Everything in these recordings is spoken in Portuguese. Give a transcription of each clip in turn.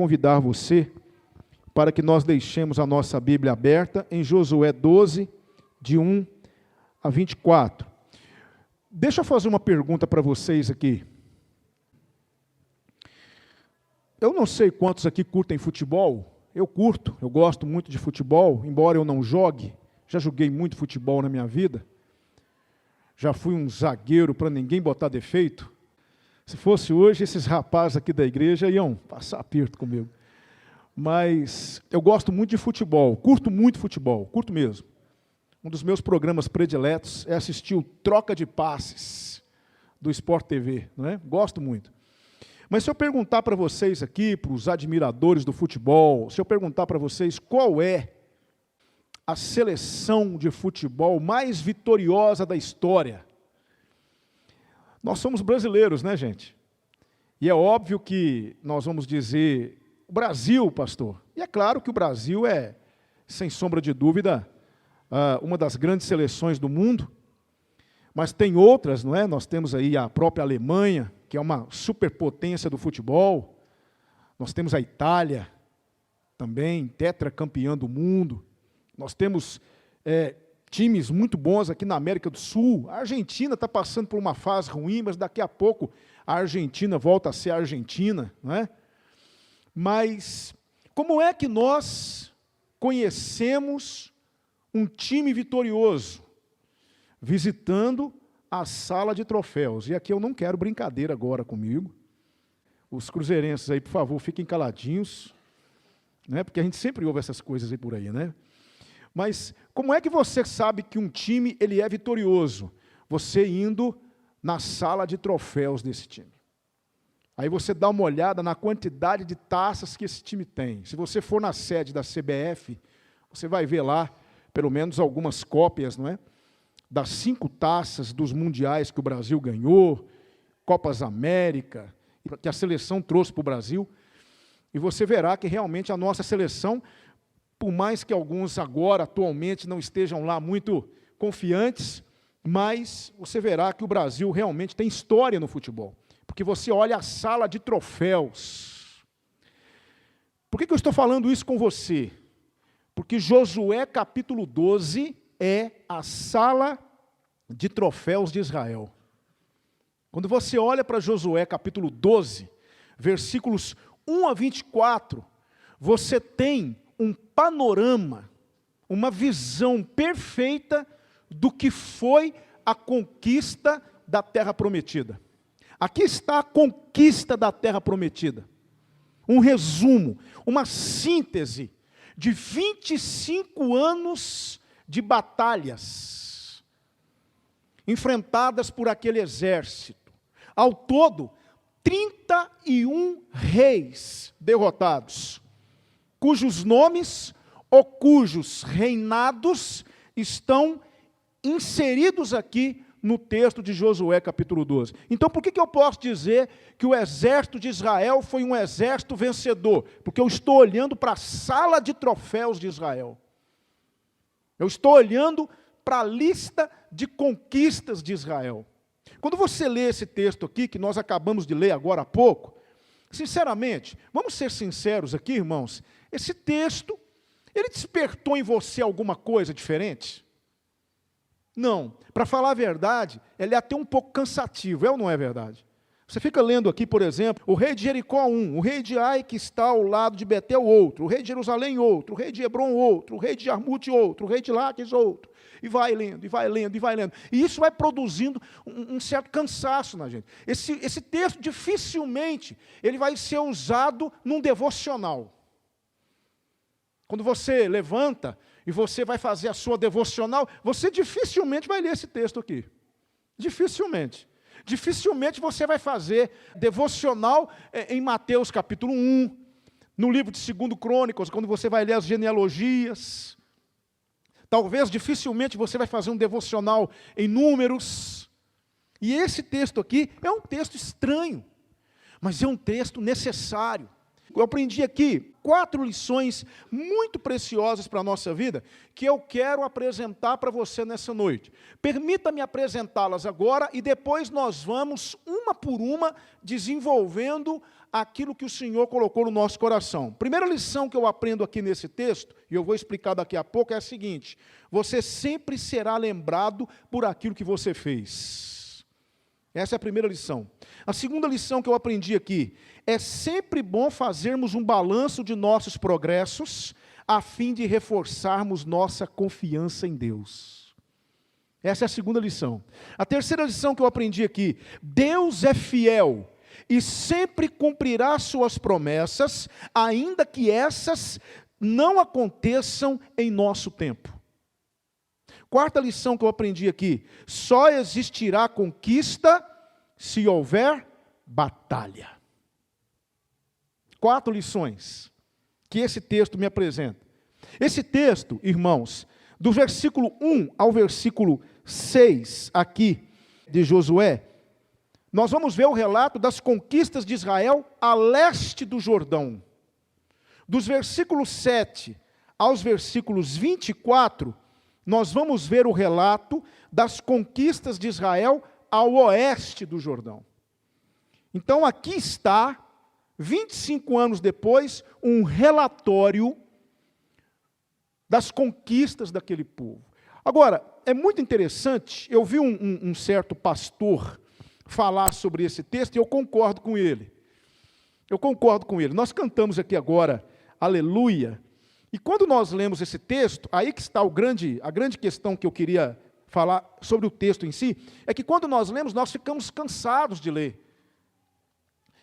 convidar você para que nós deixemos a nossa Bíblia aberta em Josué 12, de 1 a 24. Deixa eu fazer uma pergunta para vocês aqui. Eu não sei quantos aqui curtem futebol. Eu curto, eu gosto muito de futebol, embora eu não jogue. Já joguei muito futebol na minha vida. Já fui um zagueiro para ninguém botar defeito. Se fosse hoje, esses rapazes aqui da igreja iam passar aperto comigo. Mas eu gosto muito de futebol, curto muito futebol, curto mesmo. Um dos meus programas prediletos é assistir o Troca de Passes do Sport TV, não é? Gosto muito. Mas se eu perguntar para vocês aqui, para os admiradores do futebol, se eu perguntar para vocês qual é a seleção de futebol mais vitoriosa da história, nós somos brasileiros, né, gente? E é óbvio que nós vamos dizer o Brasil, pastor. E é claro que o Brasil é, sem sombra de dúvida, uma das grandes seleções do mundo, mas tem outras, não é? Nós temos aí a própria Alemanha, que é uma superpotência do futebol. Nós temos a Itália, também tetracampeã do mundo. Nós temos times muito bons aqui na América do Sul. A Argentina está passando por uma fase ruim, mas daqui a pouco a Argentina volta a ser a Argentina, não é? Mas como é que nós conhecemos um time vitorioso? Visitando a sala de troféus. E aqui eu não quero brincadeira agora comigo. Os cruzeirenses aí, por favor, fiquem caladinhos, né? Porque a gente sempre ouve essas coisas aí por aí, né? Mas como é que você sabe que um time ele é vitorioso? Você indo na sala de troféus desse time. Aí você dá uma olhada na quantidade de taças que esse time tem. Se você for na sede da CBF, você vai ver lá, pelo menos algumas cópias, não é? Das 5 taças dos mundiais que o Brasil ganhou, Copas América, que a seleção trouxe para o Brasil, e você verá que realmente a nossa seleção, por mais que alguns agora, atualmente, não estejam lá muito confiantes, mas você verá que o Brasil realmente tem história no futebol, porque você olha a sala de troféus. Por que eu estou falando isso com você? Porque Josué capítulo 12 é a sala de troféus de Israel. Quando você olha para Josué capítulo 12, versículos 1 a 24, você tem um panorama, uma visão perfeita do que foi a conquista da terra prometida. Aqui está a conquista da terra prometida. Um resumo, uma síntese de 25 anos de batalhas enfrentadas por aquele exército. Ao todo, 31 reis derrotados, cujos nomes ou cujos reinados estão inseridos aqui no texto de Josué capítulo 12. Então, por que eu posso dizer que o exército de Israel foi um exército vencedor? Porque eu estou olhando para a sala de troféus de Israel. Eu estou olhando para a lista de conquistas de Israel. Quando você lê esse texto aqui, que nós acabamos de ler agora há pouco, sinceramente, vamos ser sinceros aqui, irmãos, esse texto, ele despertou em você alguma coisa diferente? Não. Para falar a verdade, ele é até um pouco cansativo, é ou não é verdade? Você fica lendo aqui, por exemplo, o rei de Jericó um, o rei de Ai que está ao lado de Betel outro, o rei de Jerusalém outro, o rei de Hebron outro, o rei de Jarmute outro, o rei de Laques outro, e vai lendo, e vai lendo, e vai lendo. E isso vai produzindo um certo cansaço na gente. Esse texto, dificilmente, ele vai ser usado num devocional. Quando você levanta e você vai fazer a sua devocional, você dificilmente vai ler esse texto aqui. Dificilmente. Dificilmente você vai fazer devocional em Mateus capítulo 1, no livro de 2 Crônicas, quando você vai ler as genealogias. Talvez dificilmente você vai fazer um devocional em Números. E esse texto aqui é um texto estranho, mas é um texto necessário. Eu aprendi aqui 4 lições muito preciosas para a nossa vida, que eu quero apresentar para você nessa noite. Permita-me apresentá-las agora e depois nós vamos, uma por uma, desenvolvendo aquilo que o Senhor colocou no nosso coração. Primeira lição que eu aprendo aqui nesse texto, e eu vou explicar daqui a pouco, é a seguinte: você sempre será lembrado por aquilo que você fez. Essa é a primeira lição. A segunda lição que eu aprendi aqui: é sempre bom fazermos um balanço de nossos progressos, a fim de reforçarmos nossa confiança em Deus. Essa é a segunda lição. A terceira lição que eu aprendi aqui: Deus é fiel e sempre cumprirá suas promessas, ainda que essas não aconteçam em nosso tempo. Quarta lição que eu aprendi aqui: só existirá conquista se houver batalha. 4 lições que esse texto me apresenta. Esse texto, irmãos, do versículo 1 ao versículo 6 aqui de Josué, nós vamos ver o relato das conquistas de Israel a leste do Jordão. Dos versículos 7 aos versículos 24, nós vamos ver o relato das conquistas de Israel ao oeste do Jordão. Então aqui está, 25 anos depois, um relatório das conquistas daquele povo. Agora, é muito interessante, eu vi um certo pastor falar sobre esse texto e eu concordo com ele. Nós cantamos aqui agora, aleluia. E quando nós lemos esse texto, aí que está a grande questão que eu queria falar sobre o texto em si, é que quando nós lemos, nós ficamos cansados de ler.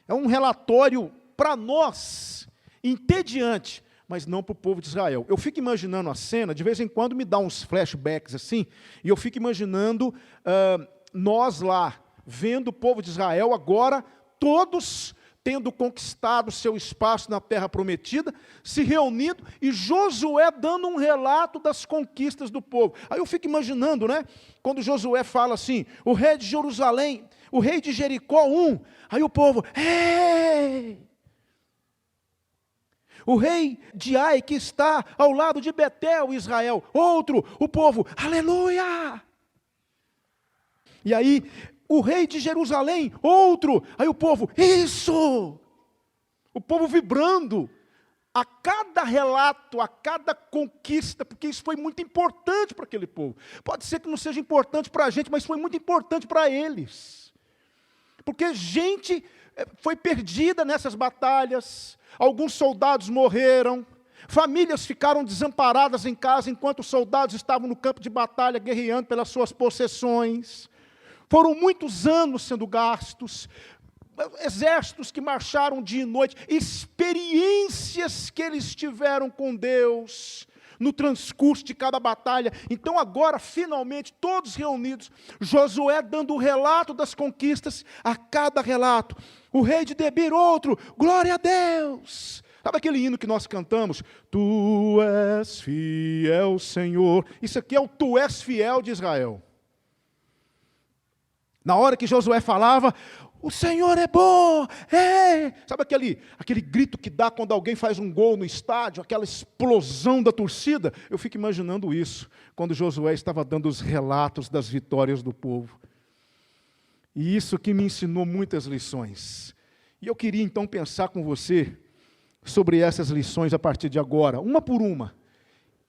É um relatório para nós, entediante, mas não para o povo de Israel. Eu fico imaginando a cena, de vez em quando me dá uns flashbacks assim, e eu fico imaginando nós lá, vendo o povo de Israel agora, todos tendo conquistado seu espaço na terra prometida, se reunindo, e Josué dando um relato das conquistas do povo. Aí eu fico imaginando, né, quando Josué fala assim: o rei de Jerusalém, o rei de Jericó, aí o povo, ei! O rei de Ai, que está ao lado de Betel, Israel, outro, o povo, aleluia! E aí, o rei de Jerusalém, outro, aí o povo, isso! O povo vibrando, a cada relato, a cada conquista, porque isso foi muito importante para aquele povo. Pode ser que não seja importante para a gente, mas foi muito importante para eles. Porque gente foi perdida nessas batalhas, alguns soldados morreram, famílias ficaram desamparadas em casa, enquanto os soldados estavam no campo de batalha, guerreando pelas suas possessões. Foram muitos anos sendo gastos, exércitos que marcharam dia e noite, experiências que eles tiveram com Deus no transcurso de cada batalha. Então agora, finalmente, todos reunidos, Josué dando o relato das conquistas, a cada relato. O rei de Debir, outro, glória a Deus. Sabe aquele hino que nós cantamos? Tu és fiel, Senhor. Isso aqui é o Tu és fiel de Israel. Na hora que Josué falava, o Senhor é bom, é. Sabe aquele grito que dá quando alguém faz um gol no estádio, aquela explosão da torcida? Eu fico imaginando isso, quando Josué estava dando os relatos das vitórias do povo. E isso que me ensinou muitas lições. E eu queria então pensar com você sobre essas lições a partir de agora, uma por uma.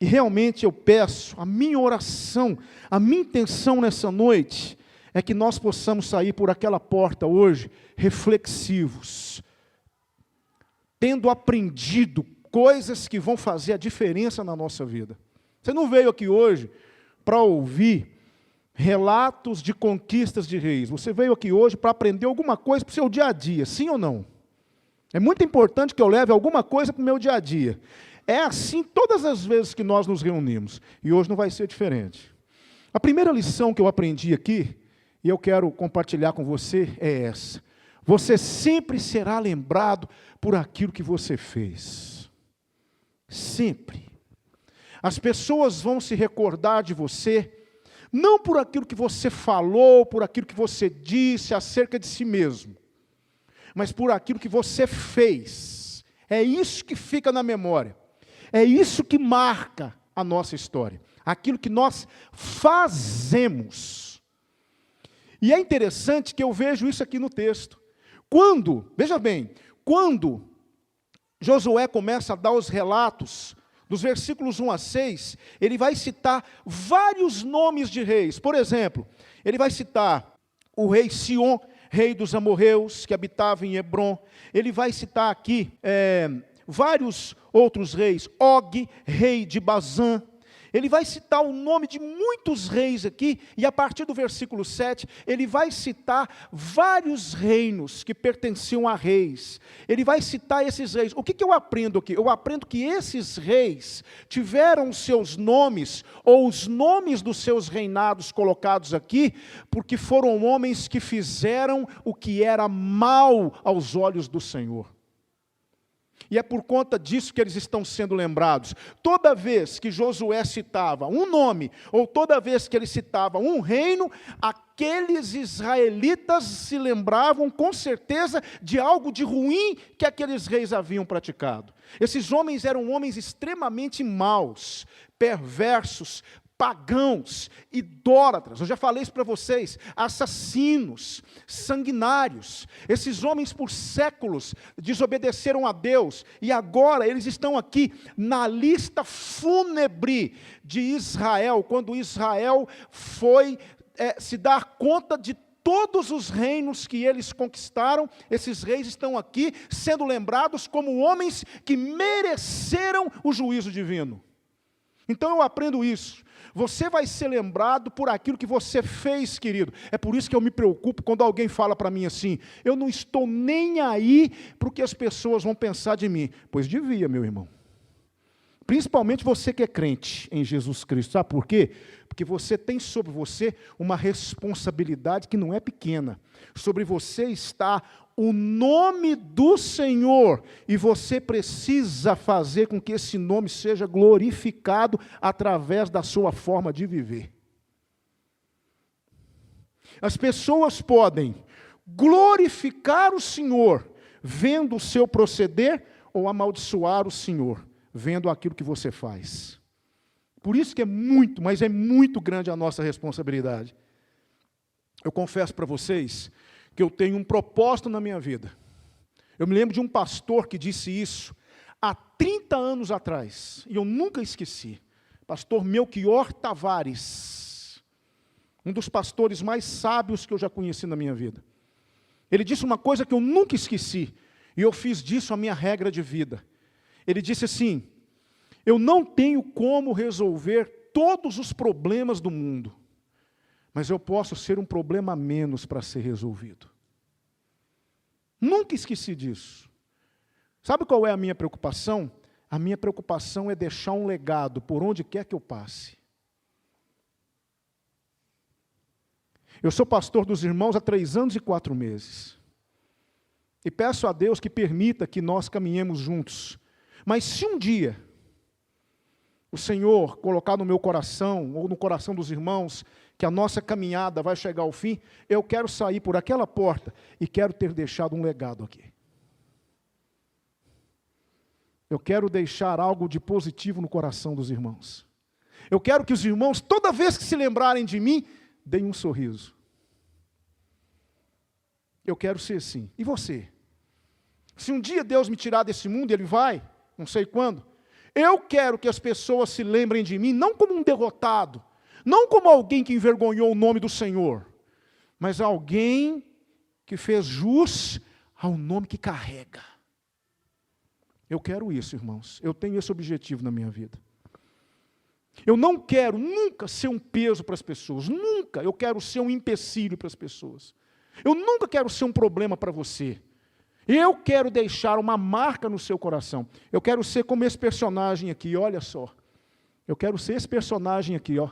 E realmente eu peço, a minha oração, a minha intenção nessa noite é que nós possamos sair por aquela porta hoje reflexivos, tendo aprendido coisas que vão fazer a diferença na nossa vida. Você não veio aqui hoje para ouvir relatos de conquistas de reis, você veio aqui hoje para aprender alguma coisa para o seu dia a dia, sim ou não? É muito importante que eu leve alguma coisa para o meu dia a dia. É assim todas as vezes que nós nos reunimos, e hoje não vai ser diferente. A primeira lição que eu aprendi aqui, e eu quero compartilhar com você, é essa: você sempre será lembrado por aquilo que você fez. Sempre. As pessoas vão se recordar de você, não por aquilo que você falou, por aquilo que você disse acerca de si mesmo, mas por aquilo que você fez. É isso que fica na memória. É isso que marca a nossa história. Aquilo que nós fazemos. E é interessante que eu vejo isso aqui no texto. Veja bem, quando Josué começa a dar os relatos, dos versículos 1 a 6, ele vai citar vários nomes de reis. Por exemplo, ele vai citar o rei Sion, rei dos amorreus, que habitava em Hebrom. Ele vai citar aqui vários outros reis. Og, rei de Bazã. Ele vai citar o nome de muitos reis aqui, e a partir do versículo 7, ele vai citar vários reinos que pertenciam a reis. Ele vai citar esses reis. O que eu aprendo aqui? Eu aprendo que esses reis tiveram seus nomes, ou os nomes dos seus reinados colocados aqui, porque foram homens que fizeram o que era mal aos olhos do Senhor. E é por conta disso que eles estão sendo lembrados. Toda vez que Josué citava um nome, ou toda vez que ele citava um reino, aqueles israelitas se lembravam com certeza de algo de ruim que aqueles reis haviam praticado. Esses homens eram homens extremamente maus, perversos, pagãos, idólatras, eu já falei isso para vocês, assassinos, sanguinários. Esses homens por séculos desobedeceram a Deus, e agora eles estão aqui na lista fúnebre de Israel, quando Israel foi se dar conta de todos os reinos que eles conquistaram. Esses reis estão aqui sendo lembrados como homens que mereceram o juízo divino. Então eu aprendo isso. Você vai ser lembrado por aquilo que você fez, querido. É por isso que eu me preocupo quando alguém fala para mim assim: eu não estou nem aí para o que as pessoas vão pensar de mim. Pois devia, meu irmão. Principalmente você que é crente em Jesus Cristo. Sabe por quê? Porque você tem sobre você uma responsabilidade que não é pequena. Sobre você está o nome do Senhor, e você precisa fazer com que esse nome seja glorificado através da sua forma de viver. As pessoas podem glorificar o Senhor vendo o seu proceder, ou amaldiçoar o Senhor vendo aquilo que você faz. Por isso que é muito, mas é muito grande a nossa responsabilidade. Eu confesso para vocês que eu tenho um propósito na minha vida. Eu me lembro de um pastor que disse isso há 30 anos atrás, e eu nunca esqueci. Pastor Melchior Tavares, um dos pastores mais sábios que eu já conheci na minha vida. Ele disse uma coisa que eu nunca esqueci, e eu fiz disso a minha regra de vida. Ele disse assim: eu não tenho como resolver todos os problemas do mundo, mas eu posso ser um problema a menos para ser resolvido. Nunca esqueci disso. Sabe qual é a minha preocupação? A minha preocupação é deixar um legado por onde quer que eu passe. Eu sou pastor dos irmãos há 3 anos e 4 meses. E peço a Deus que permita que nós caminhemos juntos. Mas se um dia o Senhor colocar no meu coração, ou no coração dos irmãos, que a nossa caminhada vai chegar ao fim, eu quero sair por aquela porta e quero ter deixado um legado aqui. Eu quero deixar algo de positivo no coração dos irmãos. Eu quero que os irmãos, toda vez que se lembrarem de mim, deem um sorriso. Eu quero ser assim. E você? Se um dia Deus me tirar desse mundo, Ele vai, não sei quando, eu quero que as pessoas se lembrem de mim, não como um derrotado, não como alguém que envergonhou o nome do Senhor, mas alguém que fez jus ao nome que carrega. Eu quero isso, irmãos. Eu tenho esse objetivo na minha vida. Eu não quero nunca ser um peso para as pessoas, nunca. Eu quero ser um empecilho para as pessoas. Eu nunca quero ser um problema para você. Eu quero deixar uma marca no seu coração. Eu quero ser como esse personagem aqui, olha só. Eu quero ser esse personagem aqui, ó,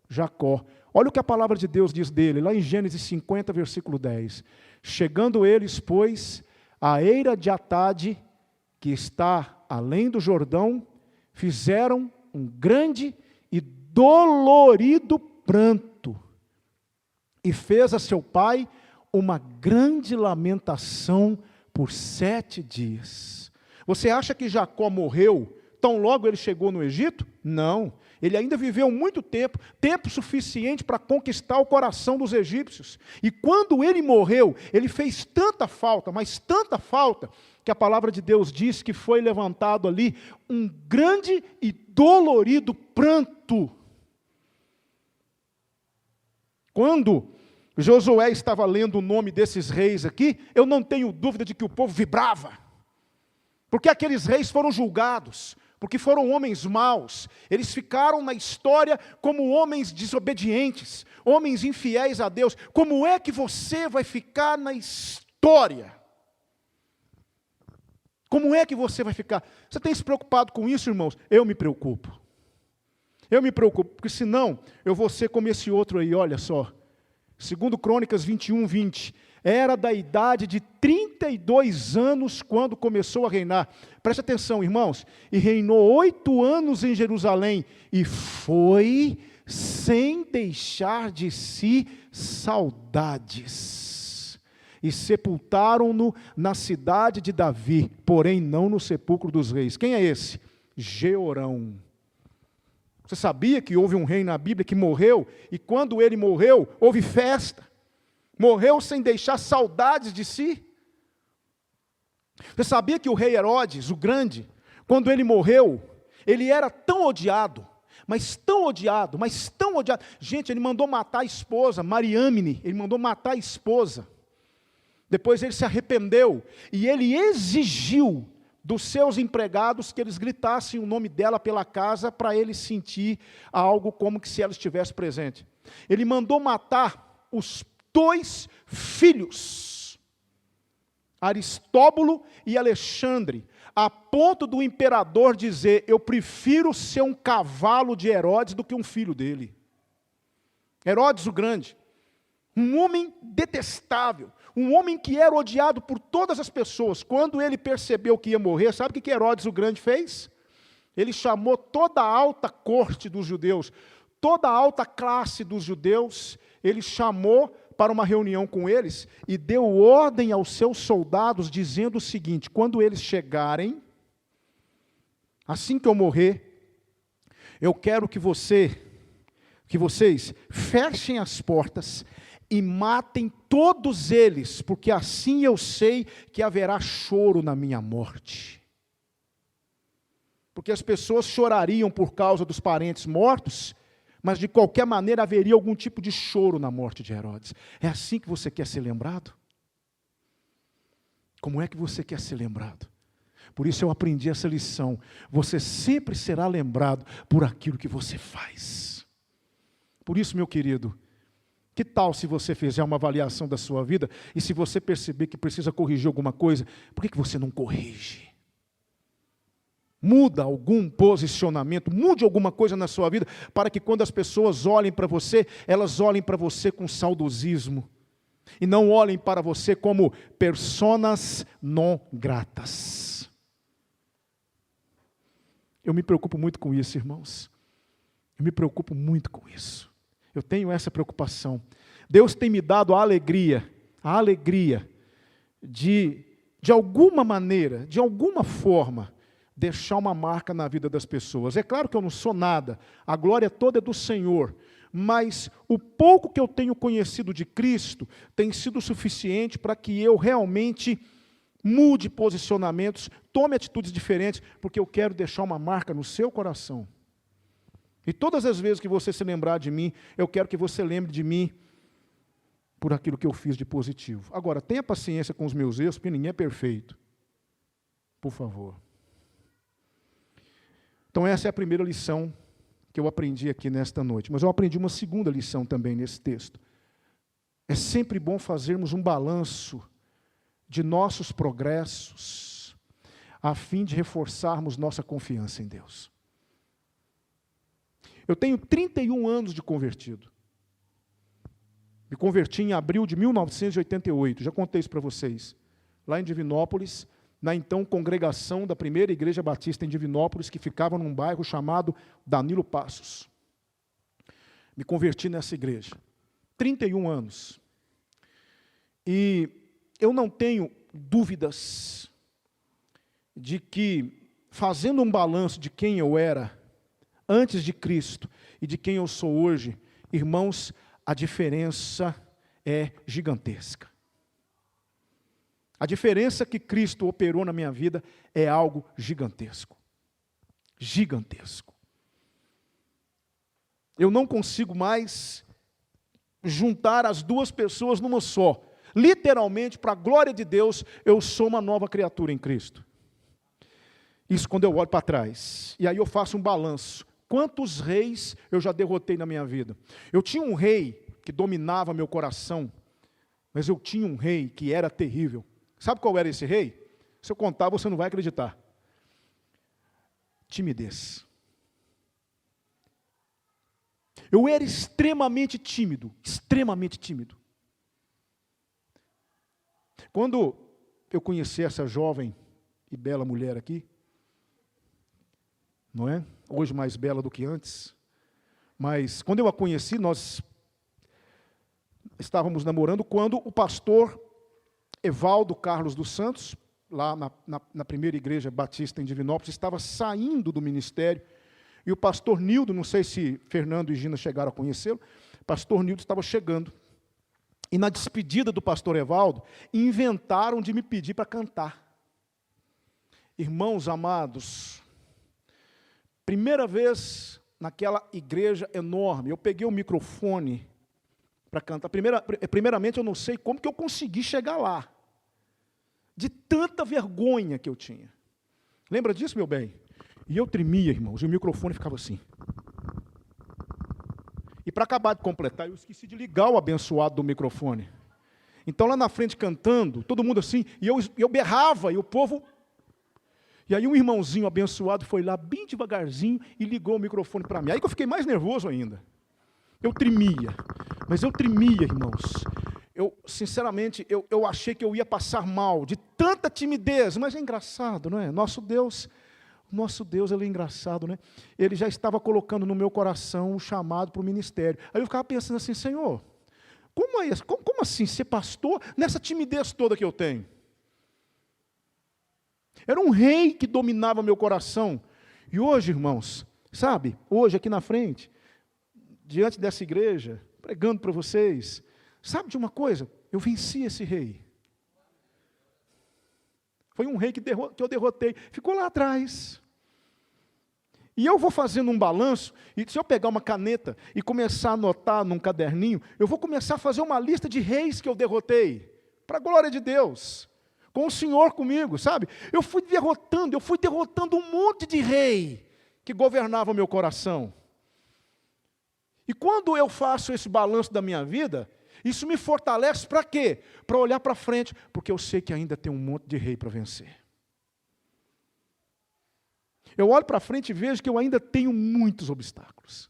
Jacó. Olha o que a palavra de Deus diz dele, lá em Gênesis 50, versículo 10. Chegando eles, pois, à eira de Atade, que está além do Jordão, fizeram um grande e dolorido pranto, e fez a seu pai uma grande lamentação por 7 dias. Você acha que Jacó morreu tão logo ele chegou no Egito? Não. Ele ainda viveu muito tempo, tempo suficiente para conquistar o coração dos egípcios. E quando ele morreu, ele fez tanta falta, mas tanta falta, que a palavra de Deus diz que foi levantado ali um grande e dolorido pranto. Quando Josué estava lendo o nome desses reis aqui, eu não tenho dúvida de que o povo vibrava. Porque aqueles reis foram julgados, porque foram homens maus, eles ficaram na história como homens desobedientes, homens infiéis a Deus. Como é que você vai ficar na história? Como é que você vai ficar? Você tem se preocupado com isso, irmãos? Eu me preocupo. Eu me preocupo, porque senão eu vou ser como esse outro aí, olha só. Segundo Crônicas 21:20, era da idade de 32 anos quando começou a reinar. Preste atenção, irmãos. E reinou 8 anos em Jerusalém. E foi sem deixar de si saudades. E sepultaram-no na cidade de Davi, porém não no sepulcro dos reis. Quem é esse? Jeorão. Você sabia que houve um rei na Bíblia que morreu, e quando ele morreu, houve festa? Morreu sem deixar saudades de si? Você sabia que o rei Herodes, o grande, quando ele morreu, ele era tão odiado, mas tão odiado, mas tão odiado. Gente, ele mandou matar a esposa, Mariâmine, ele mandou matar a esposa. Depois ele se arrependeu, e ele exigiu dos seus empregados que eles gritassem o nome dela pela casa para ele sentir algo como que se ela estivesse presente. Ele mandou matar os 2 filhos, Aristóbulo e Alexandre, a ponto do imperador dizer: eu prefiro ser um cavalo de Herodes do que um filho dele. Herodes o Grande, um homem detestável, um homem que era odiado por todas as pessoas. Quando ele percebeu que ia morrer, sabe o que Herodes o Grande fez? Ele chamou toda a alta corte dos judeus, toda a alta classe dos judeus, ele chamou para uma reunião com eles e deu ordem aos seus soldados, dizendo o seguinte: quando eles chegarem, assim que eu morrer, eu quero que vocês fechem as portas e matem todos eles, porque assim eu sei que haverá choro na minha morte. Porque as pessoas chorariam por causa dos parentes mortos, mas de qualquer maneira haveria algum tipo de choro na morte de Herodes. É assim que você quer ser lembrado? Como é que você quer ser lembrado? Por isso eu aprendi essa lição. Você sempre será lembrado por aquilo que você faz. Por isso, meu querido, que tal se você fizer uma avaliação da sua vida e se você perceber que precisa corrigir alguma coisa, por que você não corrige? Muda algum posicionamento, mude alguma coisa na sua vida, para que quando as pessoas olhem para você, elas olhem para você com saudosismo, e não olhem para você como personas non gratas. Eu me preocupo muito com isso, irmãos. Eu me preocupo muito com isso. Eu tenho essa preocupação. Deus tem me dado a alegria de alguma maneira, de alguma forma, deixar uma marca na vida das pessoas. É claro que eu não sou nada, a glória toda é do Senhor, mas o pouco que eu tenho conhecido de Cristo tem sido suficiente para que eu realmente mude posicionamentos, tome atitudes diferentes, porque eu quero deixar uma marca no seu coração. E todas as vezes que você se lembrar de mim, eu quero que você lembre de mim por aquilo que eu fiz de positivo. Agora, tenha paciência com os meus erros, porque ninguém é perfeito. Por favor. Então essa é a primeira lição que eu aprendi aqui nesta noite. Mas eu aprendi uma segunda lição também nesse texto. É sempre bom fazermos um balanço de nossos progressos, a fim de reforçarmos nossa confiança em Deus. Eu tenho 31 anos de convertido. Me converti em abril de 1988, já contei isso para vocês. Lá em Divinópolis, na então congregação da primeira igreja batista em Divinópolis, que ficava num bairro chamado Danilo Passos. Me converti nessa igreja. 31 anos. E eu não tenho dúvidas de que, fazendo um balanço de quem eu era antes de Cristo e de quem eu sou hoje, irmãos, a diferença é gigantesca. A diferença que Cristo operou na minha vida é algo gigantesco. Gigantesco. Eu não consigo mais juntar as duas pessoas numa só. Literalmente, para a glória de Deus, eu sou uma nova criatura em Cristo. Isso quando eu olho para trás. E aí eu faço um balanço. Quantos reis eu já derrotei na minha vida? Eu tinha um rei que dominava meu coração, mas eu tinha um rei que era terrível. Sabe qual era esse rei? Se eu contar, você não vai acreditar. Timidez. Eu era extremamente tímido, extremamente tímido. Quando eu conheci essa jovem e bela mulher aqui, não é? Hoje mais bela do que antes, mas quando eu a conheci, nós estávamos namorando quando o pastor Evaldo Carlos dos Santos, lá na primeira igreja batista em Divinópolis, estava saindo do ministério, e o pastor Nildo, não sei se Fernando e Gina chegaram a conhecê-lo, o pastor Nildo estava chegando, e na despedida do pastor Evaldo, inventaram de me pedir para cantar. Irmãos amados, primeira vez naquela igreja enorme, eu peguei o microfone para cantar. Primeiramente, eu não sei como que eu consegui chegar lá, de tanta vergonha que eu tinha. Lembra disso, meu bem? E eu tremia, irmãos, e o microfone ficava assim. E para acabar de completar, eu esqueci de ligar o abençoado do microfone. Então, lá na frente, cantando, todo mundo assim, e eu berrava, e o povo... E aí um irmãozinho abençoado foi lá, bem devagarzinho, e ligou o microfone para mim. Aí que eu fiquei mais nervoso ainda. Eu tremia, mas eu tremia, irmãos. Sinceramente, eu achei que eu ia passar mal, de tanta timidez, mas é engraçado, não é? Nosso Deus, ele é engraçado, né? Ele já estava colocando no meu coração um chamado para o ministério. Aí eu ficava pensando assim, Senhor, como é isso? Como assim ser pastor nessa timidez toda que eu tenho? Era um rei que dominava meu coração. E hoje, irmãos, sabe, hoje aqui na frente, diante dessa igreja, pregando para vocês, sabe de uma coisa? Eu venci esse rei. Foi um rei que eu derrotei. Ficou lá atrás. E eu vou fazendo um balanço, e se eu pegar uma caneta e começar a anotar num caderninho, eu vou começar a fazer uma lista de reis que eu derrotei, para a glória de Deus, com o Senhor comigo, sabe? Eu fui derrotando um monte de rei que governava o meu coração. E quando eu faço esse balanço da minha vida, isso me fortalece para quê? Para olhar para frente, porque eu sei que ainda tem um monte de rei para vencer. Eu olho para frente e vejo que eu ainda tenho muitos obstáculos.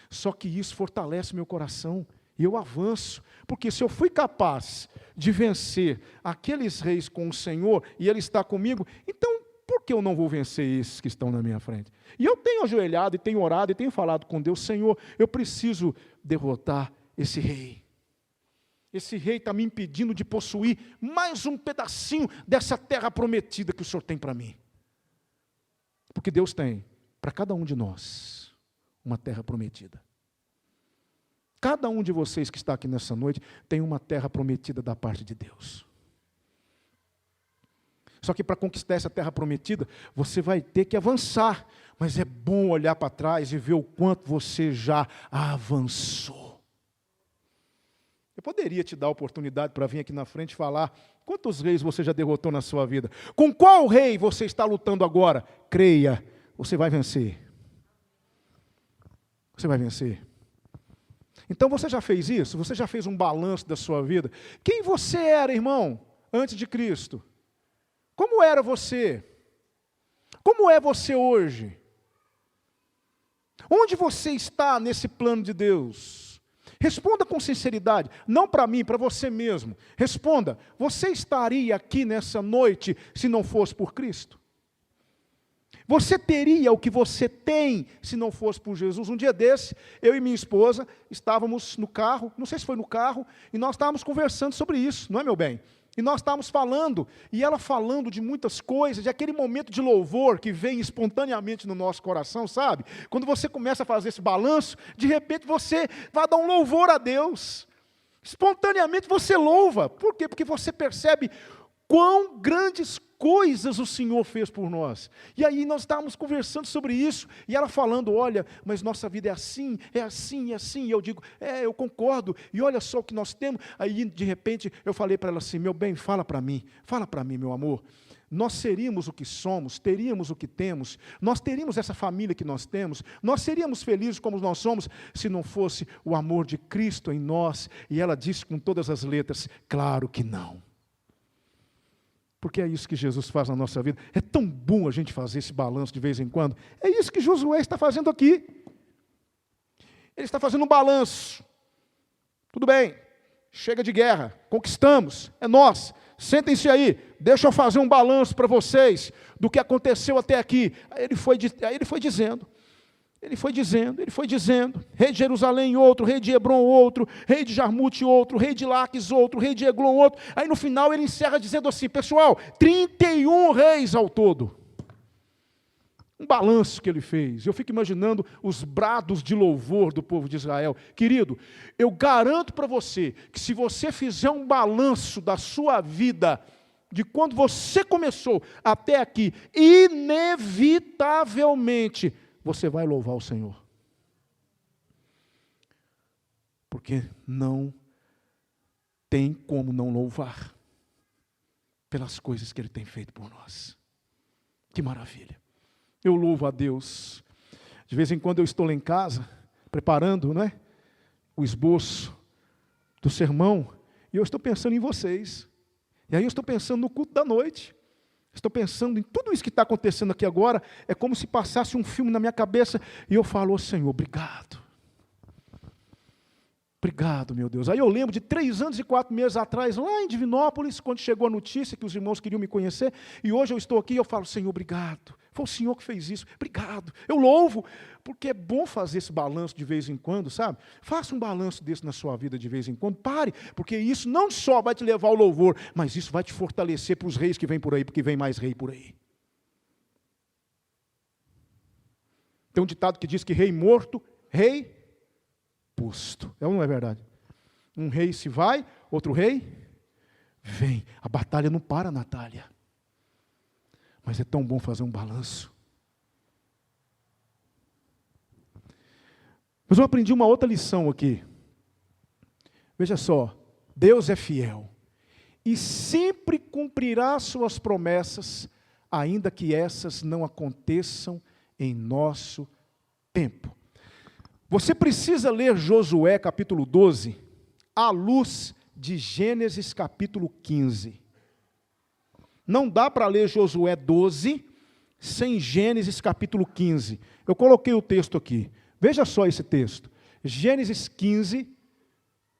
Só que isso fortalece meu coração e eu avanço. Porque se eu fui capaz de vencer aqueles reis com o Senhor e Ele está comigo, então por que eu não vou vencer esses que estão na minha frente? E eu tenho ajoelhado e tenho orado e tenho falado com Deus, Senhor, eu preciso derrotar esse rei. Esse rei está me impedindo de possuir mais um pedacinho dessa terra prometida que o Senhor tem para mim. Porque Deus tem, para cada um de nós, uma terra prometida. Cada um de vocês que está aqui nessa noite tem uma terra prometida da parte de Deus. Só que para conquistar essa terra prometida, você vai ter que avançar. Mas é bom olhar para trás e ver o quanto você já avançou. Eu poderia te dar a oportunidade para vir aqui na frente e falar quantos reis você já derrotou na sua vida. Com qual rei você está lutando agora? Creia, você vai vencer. Você vai vencer. Então você já fez isso? Você já fez um balanço da sua vida? Quem você era, irmão, antes de Cristo? Como era você? Como é você hoje? Onde você está nesse plano de Deus? Responda com sinceridade, não para mim, para você mesmo. Responda, você estaria aqui nessa noite se não fosse por Cristo? Você teria o que você tem se não fosse por Jesus? Um dia desse, eu e minha esposa estávamos no carro, não sei se foi no carro, e nós estávamos conversando sobre isso, não é, meu bem? E nós estávamos falando, e ela falando de muitas coisas, de aquele momento de louvor que vem espontaneamente no nosso coração, sabe? Quando você começa a fazer esse balanço, de repente você vai dar um louvor a Deus. Espontaneamente você louva. Por quê? Porque você percebe quão grandes coisas o Senhor fez por nós. E aí nós estávamos conversando sobre isso, e ela falando, olha, mas nossa vida é assim, é assim, é assim. E eu digo, eu concordo, e olha só o que nós temos. Aí de repente eu falei para ela assim, meu bem, fala para mim, meu amor. Nós seríamos o que somos, teríamos o que temos, nós teríamos essa família que nós temos, nós seríamos felizes como nós somos, se não fosse o amor de Cristo em nós. E ela disse com todas as letras, claro que não. Porque é isso que Jesus faz na nossa vida. É tão bom a gente fazer esse balanço de vez em quando. É isso que Josué está fazendo aqui. Ele está fazendo um balanço. Tudo bem, chega de guerra, conquistamos, é nós. Sentem-se aí, deixa eu fazer um balanço para vocês do que aconteceu até aqui. Aí ele foi dizendo, rei de Jerusalém outro, rei de Hebron outro, rei de Jarmute outro, rei de Laques outro, rei de Eglon outro. Aí no final ele encerra dizendo assim, pessoal, 31 reis ao todo. Um balanço que ele fez. Eu fico imaginando os brados de louvor do povo de Israel. Querido, eu garanto para você que se você fizer um balanço da sua vida, de quando você começou até aqui, inevitavelmente você vai louvar o Senhor. Porque não tem como não louvar pelas coisas que Ele tem feito por nós. Que maravilha. Eu louvo a Deus. De vez em quando eu estou lá em casa, preparando, o esboço do sermão, e eu estou pensando em vocês. E aí eu estou pensando no culto da noite. Estou pensando em tudo isso que está acontecendo aqui agora. É como se passasse um filme na minha cabeça. E eu falo, oh, Senhor, obrigado. Obrigado, meu Deus. Aí eu lembro de 3 anos e 4 meses atrás, lá em Divinópolis, quando chegou a notícia que os irmãos queriam me conhecer. E hoje eu estou aqui e eu falo, Senhor, obrigado. Foi o Senhor que fez isso. Obrigado. Eu louvo. Porque é bom fazer esse balanço de vez em quando, sabe? Faça um balanço desse na sua vida de vez em quando. Pare, porque isso não só vai te levar ao louvor, mas isso vai te fortalecer para os reis que vêm por aí, porque vem mais rei por aí. Tem um ditado que diz que rei morto, rei posto. É ou não é verdade? Um rei se vai, outro rei vem. A batalha não para, Natália. Mas é tão bom fazer um balanço. Mas eu aprendi uma outra lição aqui. Veja só, Deus é fiel e sempre cumprirá suas promessas, ainda que essas não aconteçam em nosso tempo. Você precisa ler Josué capítulo 12 à luz de Gênesis capítulo 15. Não dá para ler Josué 12 sem Gênesis capítulo 15. Eu coloquei o texto aqui. Veja só esse texto. Gênesis 15,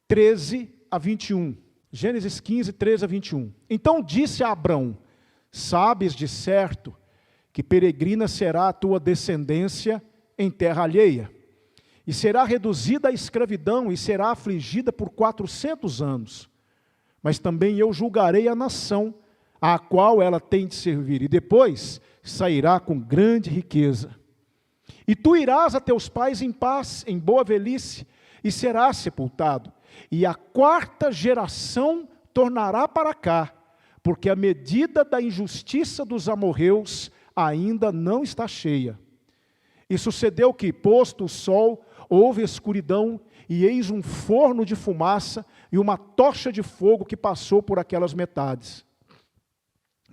13 a 21. Gênesis 15, 13 a 21. Então disse a Abrão, sabes de certo que peregrina será a tua descendência em terra alheia, e será reduzida à escravidão e será afligida por 400 anos. Mas também eu julgarei a nação à qual ela tem de servir, e depois sairá com grande riqueza. E tu irás a teus pais em paz, em boa velhice, e serás sepultado. E a 4ª geração tornará para cá, porque a medida da injustiça dos amorreus ainda não está cheia. E sucedeu que, posto o sol, houve escuridão, e eis um forno de fumaça e uma tocha de fogo que passou por aquelas metades.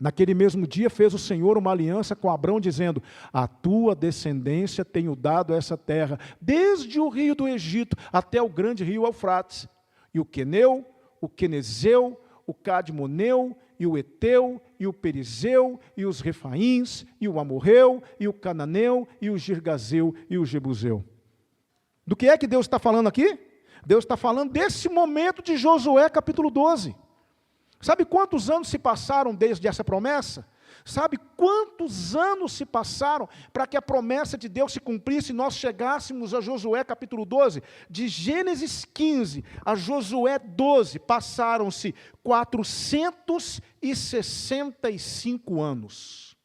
Naquele mesmo dia fez o Senhor uma aliança com Abrão, dizendo, a tua descendência tenho dado essa terra, desde o rio do Egito até o grande rio Eufrates, e o Queneu, o Quenezeu, o Cadmoneu, e o Eteu, e o Perizeu, e os Refaíns, e o Amorreu, e o Cananeu, e o Girgazeu, e o Jebuseu. Do que é que Deus está falando aqui? Deus está falando desse momento de Josué capítulo 12. Sabe quantos anos se passaram desde essa promessa? Sabe quantos anos se passaram para que a promessa de Deus se cumprisse e nós chegássemos a Josué capítulo 12? De Gênesis 15 a Josué 12, passaram-se 465 anos.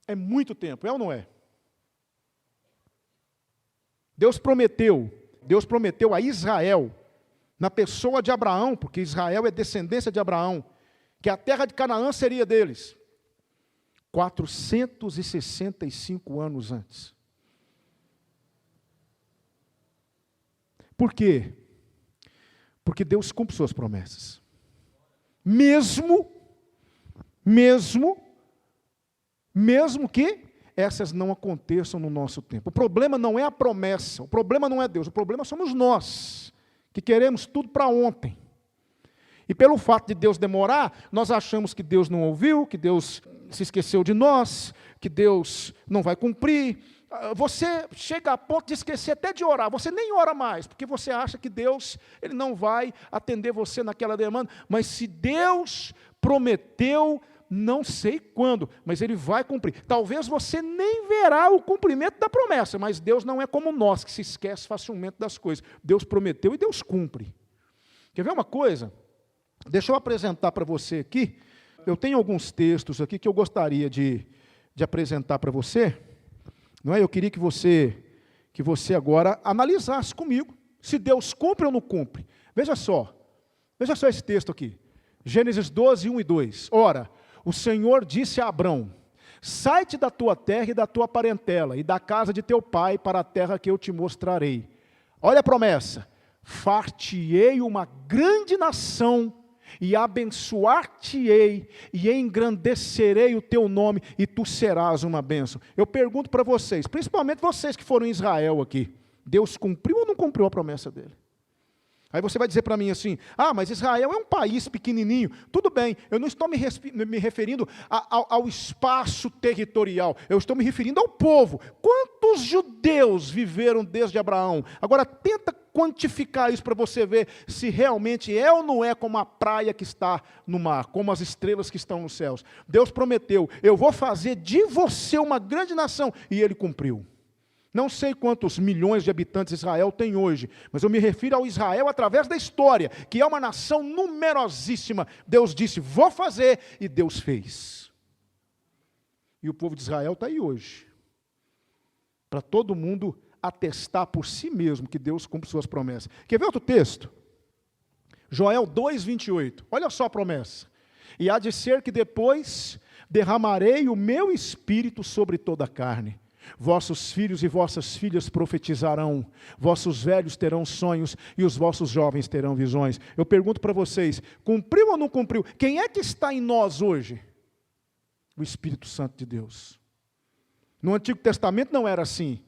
É muito tempo, é ou não é? Deus prometeu a Israel, na pessoa de Abraão, porque Israel é descendência de Abraão, que a terra de Canaã seria deles, 465 anos antes. Por quê? Porque Deus cumpre suas promessas. Mesmo que essas não aconteçam no nosso tempo. O problema não é a promessa, o problema não é Deus, o problema somos nós, que queremos tudo para ontem. E pelo fato de Deus demorar, nós achamos que Deus não ouviu, que Deus se esqueceu de nós, que Deus não vai cumprir. Você chega a ponto de esquecer até de orar, você nem ora mais, porque você acha que Deus ele não vai atender você naquela demanda. Mas se Deus prometeu, não sei quando, mas Ele vai cumprir. Talvez você nem verá o cumprimento da promessa, mas Deus não é como nós, que se esquece facilmente das coisas. Deus prometeu e Deus cumpre. Quer ver uma coisa? Deixa eu apresentar para você aqui. Eu tenho alguns textos aqui que eu gostaria de apresentar para você. Não é? Eu queria que você agora analisasse comigo se Deus cumpre ou não cumpre. Veja só esse texto aqui. Gênesis 12, 1 e 2. Ora, o Senhor disse a Abrão: sai-te da tua terra e da tua parentela e da casa de teu pai para a terra que eu te mostrarei. Olha a promessa: far-te-ei uma grande nação e abençoar-te-ei e engrandecerei o teu nome e tu serás uma bênção. Eu pergunto para vocês, principalmente vocês que foram em Israel aqui, Deus cumpriu ou não cumpriu a promessa dele? Aí você vai dizer para mim assim: mas Israel é um país pequenininho. Tudo bem, eu não estou me referindo ao espaço territorial, eu estou me referindo ao povo. Quantos judeus viveram desde Abraão? Agora tenta quantificar isso para você ver se realmente é ou não é como a praia que está no mar, como as estrelas que estão nos céus. Deus prometeu: eu vou fazer de você uma grande nação, e Ele cumpriu. Não sei quantos milhões de habitantes Israel tem hoje, mas eu me refiro ao Israel através da história, que é uma nação numerosíssima. Deus disse: vou fazer, e Deus fez. E o povo de Israel está aí hoje, para todo mundo atestar por si mesmo que Deus cumpre suas promessas. Quer ver outro texto? Joel 2:28. Olha só a promessa: e há de ser que depois derramarei o meu espírito sobre toda a carne. Vossos filhos e vossas filhas profetizarão, vossos velhos terão sonhos e os vossos jovens terão visões. Eu pergunto para vocês, cumpriu ou não cumpriu? Quem é que está em nós hoje? O Espírito Santo de Deus. No Antigo Testamento não era assim.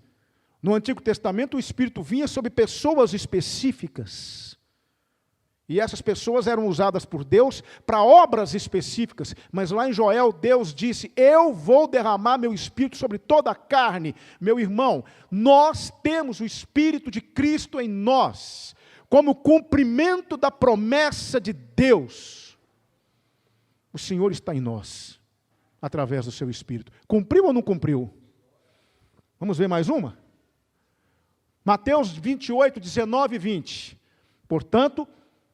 No Antigo Testamento o Espírito vinha sobre pessoas específicas. E essas pessoas eram usadas por Deus para obras específicas. Mas lá em Joel, Deus disse: eu vou derramar meu Espírito sobre toda a carne. Meu irmão, nós temos o Espírito de Cristo em nós, como cumprimento da promessa de Deus. O Senhor está em nós, através do seu Espírito. Cumpriu ou não cumpriu? Vamos ver mais uma? Mateus 28, 19 e 20. Portanto,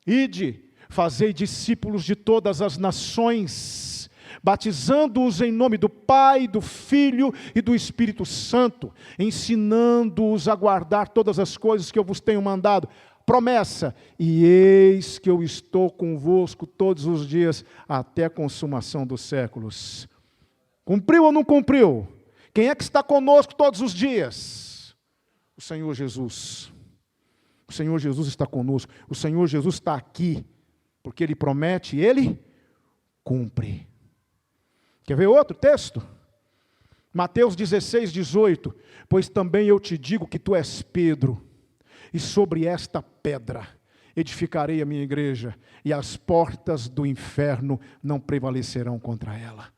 ide, fazei discípulos de todas as nações, batizando-os em nome do Pai, do Filho e do Espírito Santo, ensinando-os a guardar todas as coisas que eu vos tenho mandado. Promessa: e eis que eu estou convosco todos os dias, até a consumação dos séculos. Cumpriu ou não cumpriu? Quem é que está conosco todos os dias? O Senhor Jesus. O Senhor Jesus está conosco, o Senhor Jesus está aqui, porque Ele promete e Ele cumpre. Quer ver outro texto? Mateus 16, 18. Pois também eu te digo que tu és Pedro, e sobre esta pedra edificarei a minha igreja, e as portas do inferno não prevalecerão contra ela.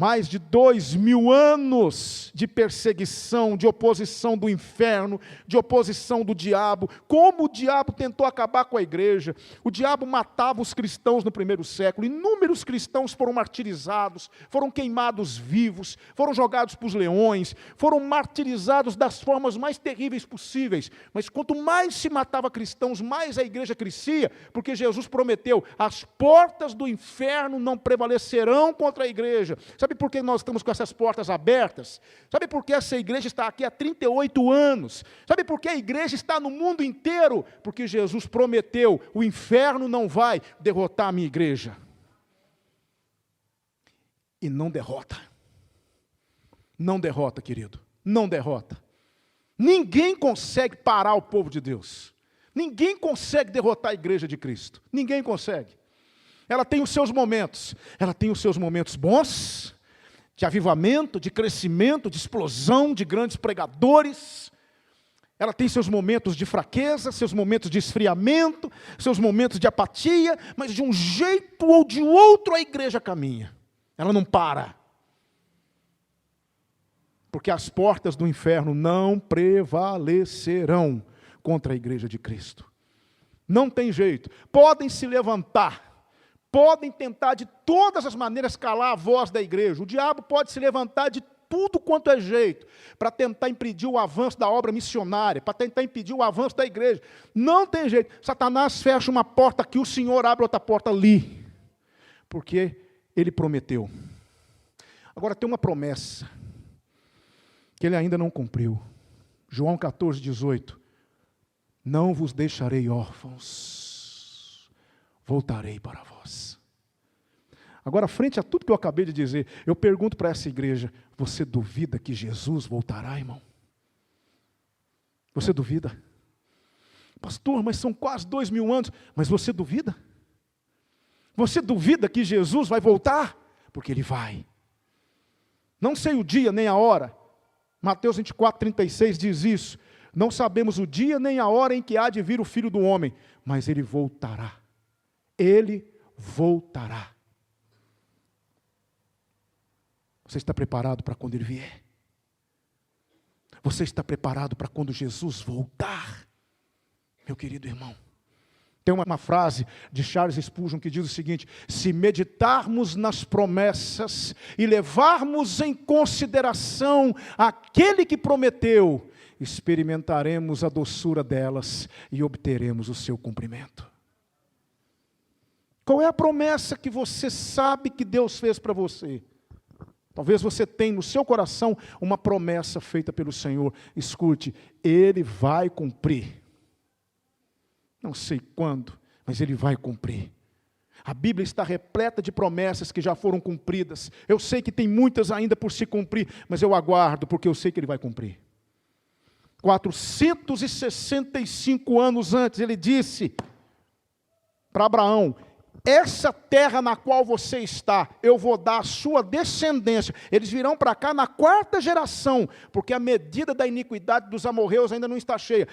Mais de 2000 anos de perseguição, de oposição do inferno, de oposição do diabo. Como o diabo tentou acabar com a igreja. O diabo matava os cristãos no primeiro século. Inúmeros cristãos foram martirizados, foram queimados vivos, foram jogados para os leões, foram martirizados das formas mais terríveis possíveis. Mas quanto mais se matava cristãos, mais a igreja crescia, porque Jesus prometeu: as portas do inferno não prevalecerão contra a igreja. Sabe por que nós estamos com essas portas abertas? Sabe por que essa igreja está aqui há 38 anos? Sabe por que a igreja está no mundo inteiro? Porque Jesus prometeu: o inferno não vai derrotar a minha igreja. E não derrota. Não derrota, querido. Não derrota. Ninguém consegue parar o povo de Deus. Ninguém consegue derrotar a igreja de Cristo. Ninguém consegue. Ela tem os seus momentos. Ela tem os seus momentos bons, de avivamento, de crescimento, de explosão, de grandes pregadores. Ela tem seus momentos de fraqueza, seus momentos de esfriamento, seus momentos de apatia, mas de um jeito ou de outro a igreja caminha. Ela não para. Porque as portas do inferno não prevalecerão contra a igreja de Cristo. Não tem jeito. Podem se levantar, podem tentar de todas as maneiras calar a voz da igreja. O diabo pode se levantar de tudo quanto é jeito para tentar impedir o avanço da obra missionária, para tentar impedir o avanço da igreja. Não tem jeito. Satanás fecha uma porta aqui, o Senhor abre outra porta ali. Porque ele prometeu. Agora tem uma promessa que ele ainda não cumpriu. João 14, 18. Não vos deixarei órfãos, voltarei para vós. Agora, frente a tudo que eu acabei de dizer, eu pergunto para essa igreja: você duvida que Jesus voltará, irmão? Você duvida? Pastor, mas são quase 2000 anos. Mas você duvida? Você duvida que Jesus vai voltar? Porque Ele vai. Não sei o dia nem a hora. Mateus 24, 36 diz isso. Não sabemos o dia nem a hora em que há de vir o Filho do Homem, mas Ele voltará. Ele voltará. Você está preparado para quando Ele vier? Você está preparado para quando Jesus voltar? Meu querido irmão, tem uma frase de Charles Spurgeon que diz o seguinte: se meditarmos nas promessas e levarmos em consideração aquele que prometeu, experimentaremos a doçura delas e obteremos o seu cumprimento. Qual é a promessa que você sabe que Deus fez para você? Talvez você tenha no seu coração uma promessa feita pelo Senhor. Escute, Ele vai cumprir. Não sei quando, mas Ele vai cumprir. A Bíblia está repleta de promessas que já foram cumpridas. Eu sei que tem muitas ainda por se cumprir, mas eu aguardo, porque eu sei que Ele vai cumprir. 465 anos antes, Ele disse para Abraão: essa terra na qual você está, eu vou dar à sua descendência. Eles virão para cá na 4ª geração, porque a medida da iniquidade dos amorreus ainda não está cheia.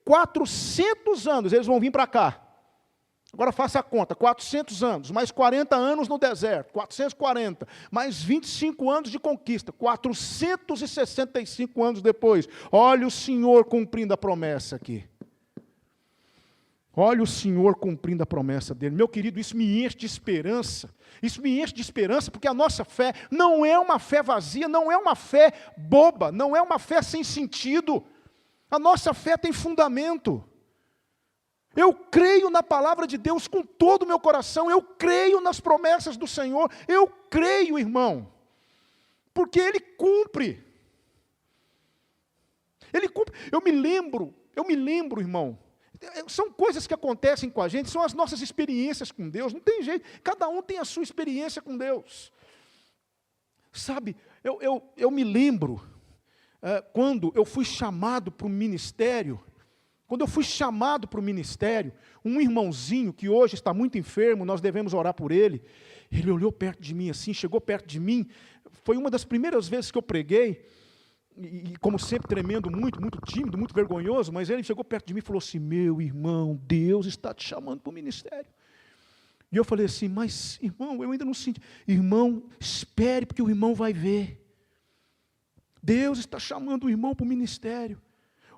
400 anos, eles vão vir para cá. Agora faça a conta, 400 anos, mais 40 anos no deserto, 440, mais 25 anos de conquista, 465 anos depois. Olha o Senhor cumprindo a promessa aqui. Olha o Senhor cumprindo a promessa dele. Meu querido, isso me enche de esperança. Isso me enche de esperança porque a nossa fé não é uma fé vazia, não é uma fé boba, não é uma fé sem sentido. A nossa fé tem fundamento. Eu creio na palavra de Deus com todo o meu coração. Eu creio nas promessas do Senhor. Eu creio, irmão. Porque Ele cumpre. Ele cumpre. Eu me lembro, irmão. São coisas que acontecem com a gente, são as nossas experiências com Deus. Não tem jeito. Cada um tem a sua experiência com Deus. Sabe, eu me lembro, quando eu fui chamado para o ministério, um irmãozinho que hoje está muito enfermo, nós devemos orar por ele. Ele olhou perto de mim assim, chegou perto de mim. Foi uma das primeiras vezes que eu preguei, e como sempre tremendo muito, muito tímido, muito vergonhoso, mas ele chegou perto de mim e falou assim: meu irmão, Deus está te chamando para o ministério. E eu falei assim, mas irmão, eu ainda não senti. Irmão, espere, porque o irmão vai ver. Deus está chamando o irmão para o ministério.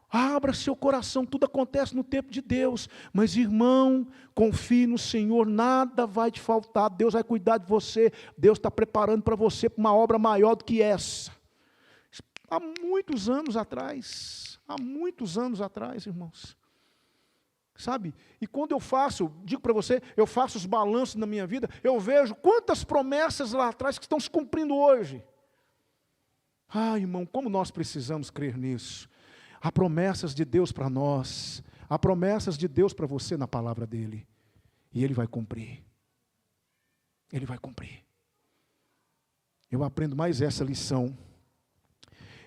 Abra seu coração, tudo acontece no tempo de Deus. Mas irmão, confie no Senhor, nada vai te faltar. Deus vai cuidar de você. Deus está preparando para você uma obra maior do que essa. Há muitos anos atrás, irmãos. Sabe? E quando eu faço, digo para você, eu faço os balanços na minha vida, eu vejo quantas promessas lá atrás que estão se cumprindo hoje. Ah, irmão, como nós precisamos crer nisso. Há promessas de Deus para nós, há promessas de Deus para você na palavra dEle. E Ele vai cumprir. Ele vai cumprir. Eu aprendo mais essa lição.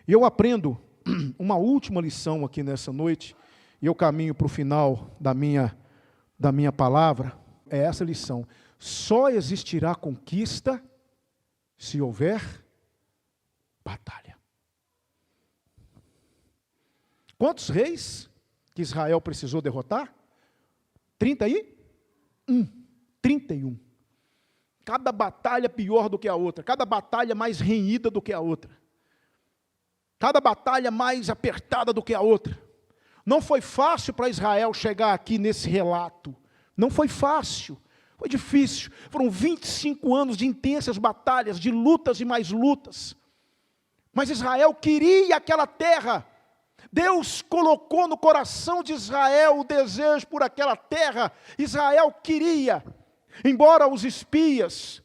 E eu aprendo uma última lição aqui nessa noite, e eu caminho para o final da minha palavra, é essa lição. Só existirá conquista se houver batalha. Quantos reis que Israel precisou derrotar? 31. Cada batalha pior do que a outra, cada batalha mais renhida do que a outra, cada batalha mais apertada do que a outra. Não foi fácil para Israel chegar aqui nesse relato. Não foi fácil. Foi difícil. Foram 25 anos de intensas batalhas, de lutas e mais lutas. Mas Israel queria aquela terra. Deus colocou no coração de Israel o desejo por aquela terra. Israel queria. Embora os espias,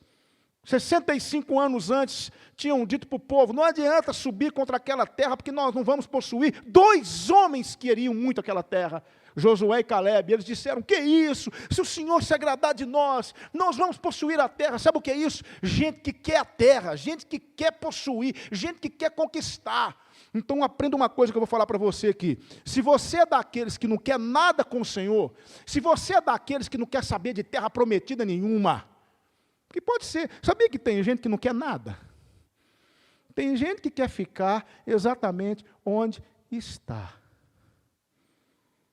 65 anos antes, tinham dito para o povo, não adianta subir contra aquela terra, porque nós não vamos possuir. 2 homens queriam muito aquela terra, Josué e Caleb. Eles disseram, que isso? Se o Senhor se agradar de nós, nós vamos possuir a terra. Sabe o que é isso? Gente que quer a terra, gente que quer possuir, gente que quer conquistar. Então aprenda uma coisa que eu vou falar para você aqui. Se você é daqueles que não quer nada com o Senhor, se você é daqueles que não quer saber de terra prometida nenhuma, que pode ser, sabia que tem gente que não quer nada? Tem gente que quer ficar exatamente onde está.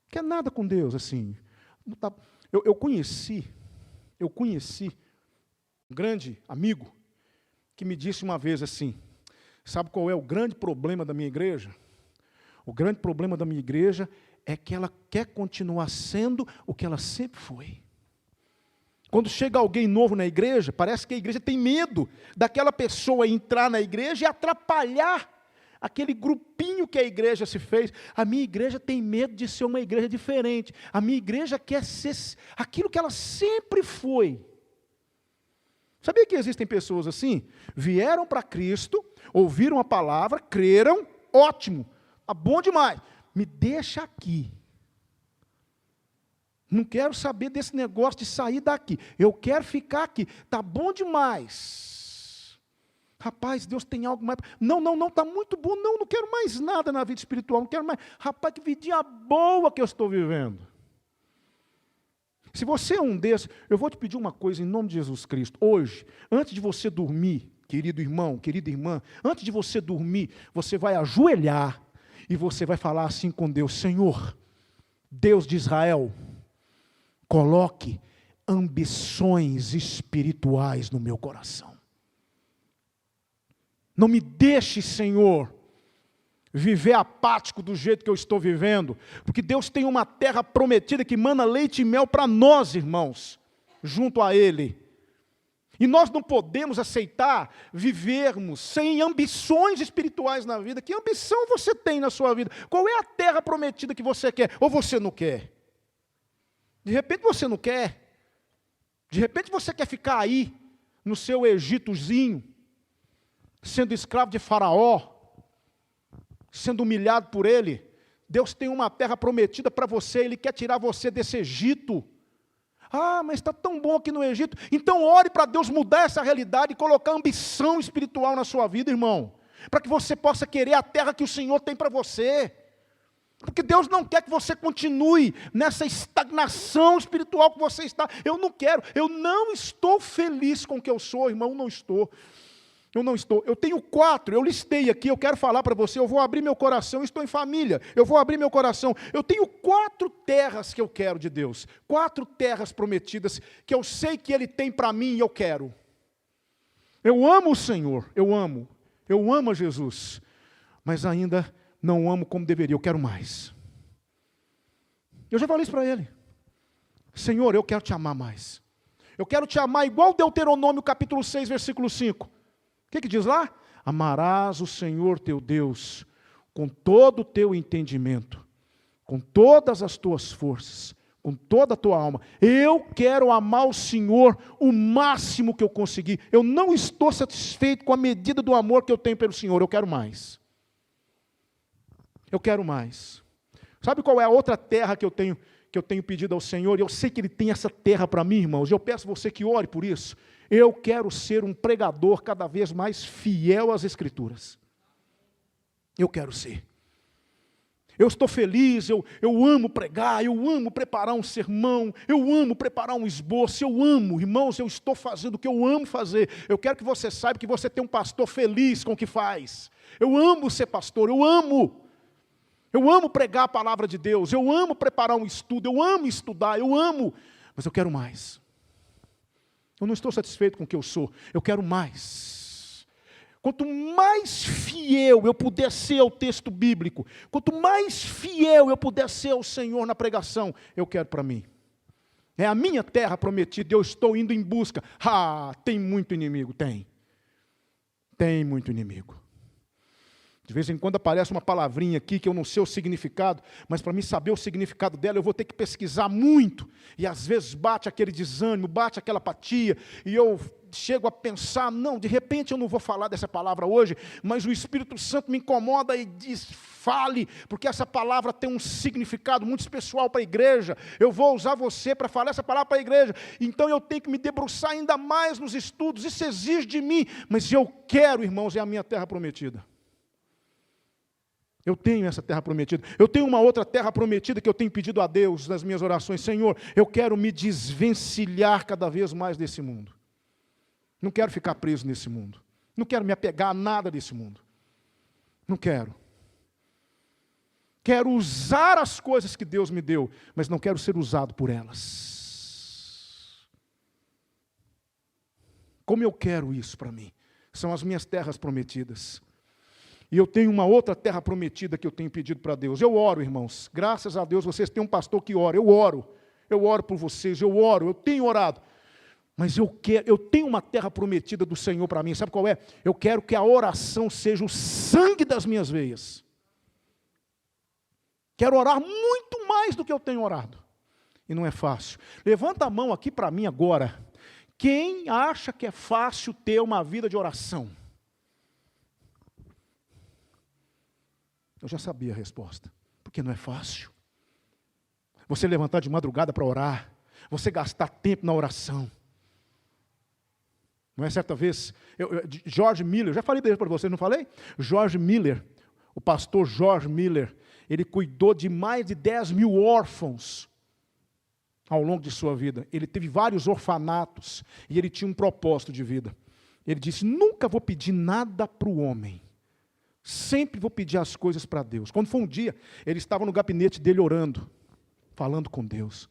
Quer nada com Deus, assim. Eu conheci um grande amigo que me disse uma vez assim, sabe qual é o grande problema da minha igreja? O grande problema da minha igreja é que ela quer continuar sendo o que ela sempre foi. Quando chega alguém novo na igreja, parece que a igreja tem medo daquela pessoa entrar na igreja e atrapalhar aquele grupinho que a igreja se fez. A minha igreja tem medo de ser uma igreja diferente. A minha igreja quer ser aquilo que ela sempre foi. Sabia que existem pessoas assim? Vieram para Cristo, ouviram a palavra, creram, ótimo, tá bom demais. Me deixa aqui. Não quero saber desse negócio de sair daqui. Eu quero ficar aqui. Está bom demais. Rapaz, Deus tem algo mais. Não, está muito bom. Não quero mais nada na vida espiritual. Não quero mais. Rapaz, que vidinha boa que eu estou vivendo. Se você é um desses, eu vou te pedir uma coisa em nome de Jesus Cristo. Hoje, antes de você dormir, querido irmão, querida irmã, antes de você dormir, você vai ajoelhar e você vai falar assim com Deus: Senhor, Deus de Israel, coloque ambições espirituais no meu coração. Não me deixe, Senhor, viver apático do jeito que eu estou vivendo, porque Deus tem uma terra prometida que mana leite e mel para nós, irmãos, junto a Ele. E nós não podemos aceitar vivermos sem ambições espirituais na vida. Que ambição você tem na sua vida? Qual é a terra prometida que você quer? Ou você não quer? De repente você não quer. De repente você quer ficar aí, no seu Egitozinho, sendo escravo de Faraó, sendo humilhado por ele. Deus tem uma terra prometida para você, Ele quer tirar você desse Egito. Ah, mas está tão bom aqui no Egito. Então ore para Deus mudar essa realidade e colocar ambição espiritual na sua vida, irmão. Para que você possa querer a terra que o Senhor tem para você. Porque Deus não quer que você continue nessa estagnação espiritual que você está. Eu não quero, eu não estou feliz com o que eu sou, irmão, não estou. Eu não estou. Eu tenho 4, eu listei aqui, eu quero falar para você, eu vou abrir meu coração, estou em família, eu vou abrir meu coração. Eu tenho 4 terras que eu quero de Deus, 4 terras prometidas, que eu sei que Ele tem para mim e eu quero. Eu amo o Senhor, eu amo a Jesus, mas ainda não amo como deveria, eu quero mais. Eu já falei isso para Ele. Senhor, eu quero te amar mais. Eu quero te amar igual Deuteronômio capítulo 6, versículo 5. O que diz lá? Amarás o Senhor teu Deus com todo o teu entendimento, com todas as tuas forças, com toda a tua alma. Eu quero amar o Senhor o máximo que eu conseguir. Eu não estou satisfeito com a medida do amor que eu tenho pelo Senhor. Eu quero mais. Eu quero mais. Sabe qual é a outra terra que eu tenho pedido ao Senhor? Eu sei que Ele tem essa terra para mim, irmãos. Eu peço a você que ore por isso. Eu quero ser um pregador cada vez mais fiel às Escrituras. Eu quero ser. Eu estou feliz, eu amo pregar, eu amo preparar um sermão, eu amo preparar um esboço, eu amo, irmãos, eu estou fazendo o que eu amo fazer. Eu quero que você saiba que você tem um pastor feliz com o que faz. Eu amo ser pastor, eu amo pregar a palavra de Deus, eu amo preparar um estudo, eu amo estudar, eu amo, mas eu quero mais. Eu não estou satisfeito com o que eu sou, eu quero mais. Quanto mais fiel eu puder ser ao texto bíblico, quanto mais fiel eu puder ser ao Senhor na pregação, eu quero para mim. É a minha terra prometida, eu estou indo em busca. Tem muito inimigo, tem. Tem muito inimigo. De vez em quando aparece uma palavrinha aqui que eu não sei o significado, mas para mim saber o significado dela eu vou ter que pesquisar muito. E às vezes bate aquele desânimo, bate aquela apatia, e eu chego a pensar, não, de repente eu não vou falar dessa palavra hoje, mas o Espírito Santo me incomoda e diz, fale, porque essa palavra tem um significado muito especial para a igreja. Eu vou usar você para falar essa palavra para a igreja. Então eu tenho que me debruçar ainda mais nos estudos, isso exige de mim, mas eu quero, irmãos, é a minha terra prometida. Eu tenho essa terra prometida. Eu tenho uma outra terra prometida que eu tenho pedido a Deus nas minhas orações. Senhor, eu quero me desvencilhar cada vez mais desse mundo. Não quero ficar preso nesse mundo. Não quero me apegar a nada desse mundo. Não quero. Quero usar as coisas que Deus me deu, mas não quero ser usado por elas. Como eu quero isso para mim? São as minhas terras prometidas. E eu tenho uma outra terra prometida que eu tenho pedido para Deus. Eu oro, irmãos. Graças a Deus, vocês têm um pastor que ora. Eu oro por vocês, eu tenho orado. Mas eu tenho uma terra prometida do Senhor para mim. Sabe qual é? Eu quero que a oração seja o sangue das minhas veias. Quero orar muito mais do que eu tenho orado. E não é fácil. Levanta a mão aqui para mim agora. Quem acha que é fácil ter uma vida de oração? Eu já sabia a resposta, porque não é fácil. Você levantar de madrugada para orar, você gastar tempo na oração. Não é certa vez, George Miller, já falei dele para você, não falei? George Miller, o pastor George Miller, ele cuidou de mais de 10 mil órfãos ao longo de sua vida. Ele teve vários orfanatos e ele tinha um propósito de vida. Ele disse, nunca vou pedir nada para o homem. Sempre vou pedir as coisas para Deus. Quando foi um dia, ele estava no gabinete dele orando, falando com Deus.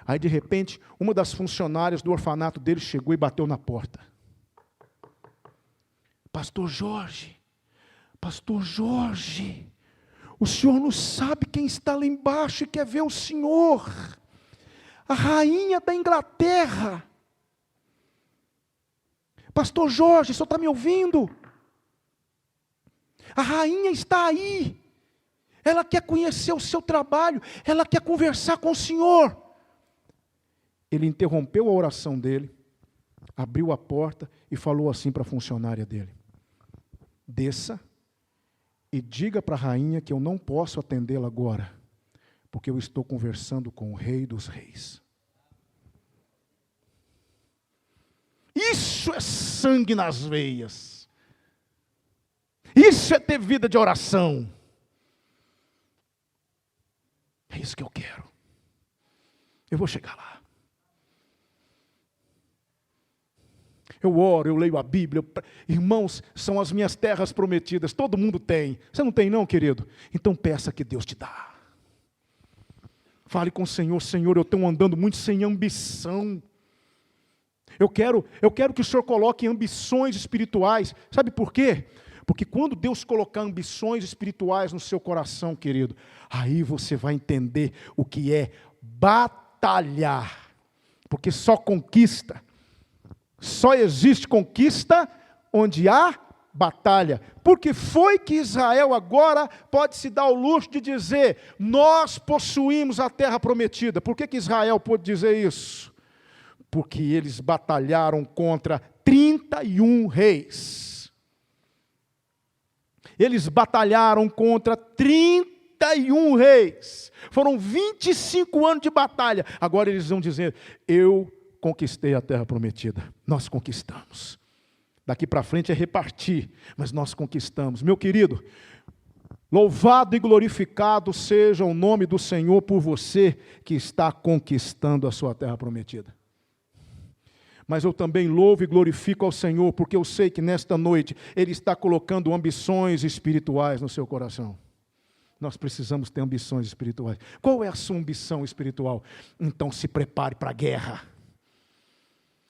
Aí, de repente, uma das funcionárias do orfanato dele chegou e bateu na porta. Pastor Jorge, o senhor não sabe quem está lá embaixo e quer ver o senhor. A rainha da Inglaterra. Pastor Jorge, o senhor está me ouvindo? A rainha está aí, ela quer conhecer o seu trabalho, ela quer conversar com o senhor. Ele interrompeu a oração dele, abriu a porta e falou assim para a funcionária dele, desça e diga para a rainha que eu não posso atendê-la agora, porque eu estou conversando com o Rei dos Reis. Isso é sangue nas veias. Isso é ter vida de oração. É isso que eu quero. Eu vou chegar lá. Eu oro, eu leio a Bíblia. Irmãos, são as minhas terras prometidas. Todo mundo tem. Você não tem não, querido? Então peça que Deus te dá. Fale com o Senhor. Senhor, eu estou andando muito sem ambição. Eu quero que o Senhor coloque ambições espirituais. Sabe por quê? Porque quando Deus colocar ambições espirituais no seu coração, querido, aí você vai entender o que é batalhar. Porque só existe conquista onde há batalha. Porque foi que Israel agora pode se dar o luxo de dizer, nós possuímos a terra prometida. Por que Israel pôde dizer isso? Porque eles batalharam contra 31 reis. Eles batalharam contra 31 reis. Foram 25 anos de batalha. Agora eles vão dizer, eu conquistei a terra prometida. Nós conquistamos. Daqui para frente é repartir, mas nós conquistamos. Meu querido, louvado e glorificado seja o nome do Senhor por você que está conquistando a sua terra prometida. Mas eu também louvo e glorifico ao Senhor, porque eu sei que nesta noite Ele está colocando ambições espirituais no seu coração. Nós precisamos ter ambições espirituais. Qual é a sua ambição espiritual? Então se prepare para a guerra.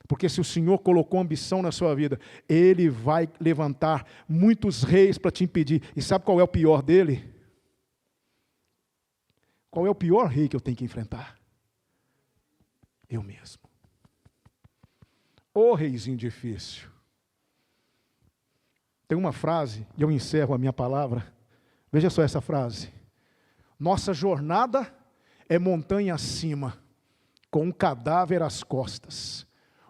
Porque se o Senhor colocou ambição na sua vida, Ele vai levantar muitos reis para te impedir. E sabe qual é o pior dele? Qual é o pior rei que eu tenho que enfrentar? Eu mesmo. Ô reizinho difícil. Tem uma frase, e eu encerro a minha palavra. Veja só essa frase. Nossa jornada é montanha acima, com um cadáver às costas.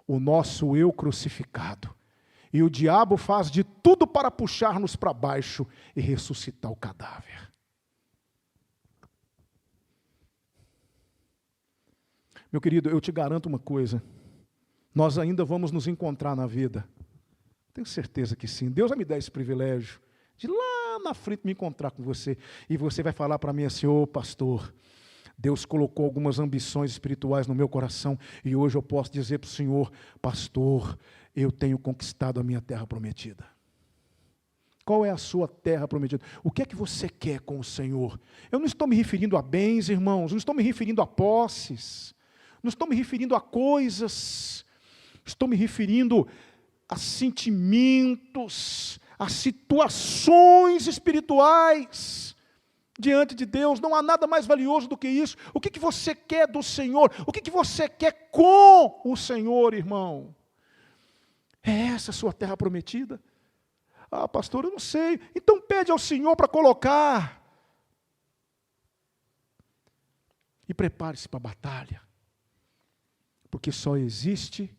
O nosso eu crucificado. E o diabo faz de tudo para puxar-nos para baixo e ressuscitar o cadáver. Meu querido, eu te garanto uma coisa. Nós ainda vamos nos encontrar na vida. Tenho certeza que sim. Deus vai me dar esse privilégio de lá na frente me encontrar com você. E você vai falar para mim assim, ô pastor, Deus colocou algumas ambições espirituais no meu coração e hoje eu posso dizer para o Senhor, pastor, eu tenho conquistado a minha terra prometida. Qual é a sua terra prometida? O que é que você quer com o Senhor? Eu não estou me referindo a bens, irmãos, não estou me referindo a posses, não estou me referindo a coisas, estou me referindo a sentimentos, a situações espirituais. Diante de Deus, não há nada mais valioso do que isso. O que você quer do Senhor? O que você quer com o Senhor, irmão? É essa a sua terra prometida? Ah, pastor, eu não sei. Então pede ao Senhor para colocar. E prepare-se para a batalha. Porque só existe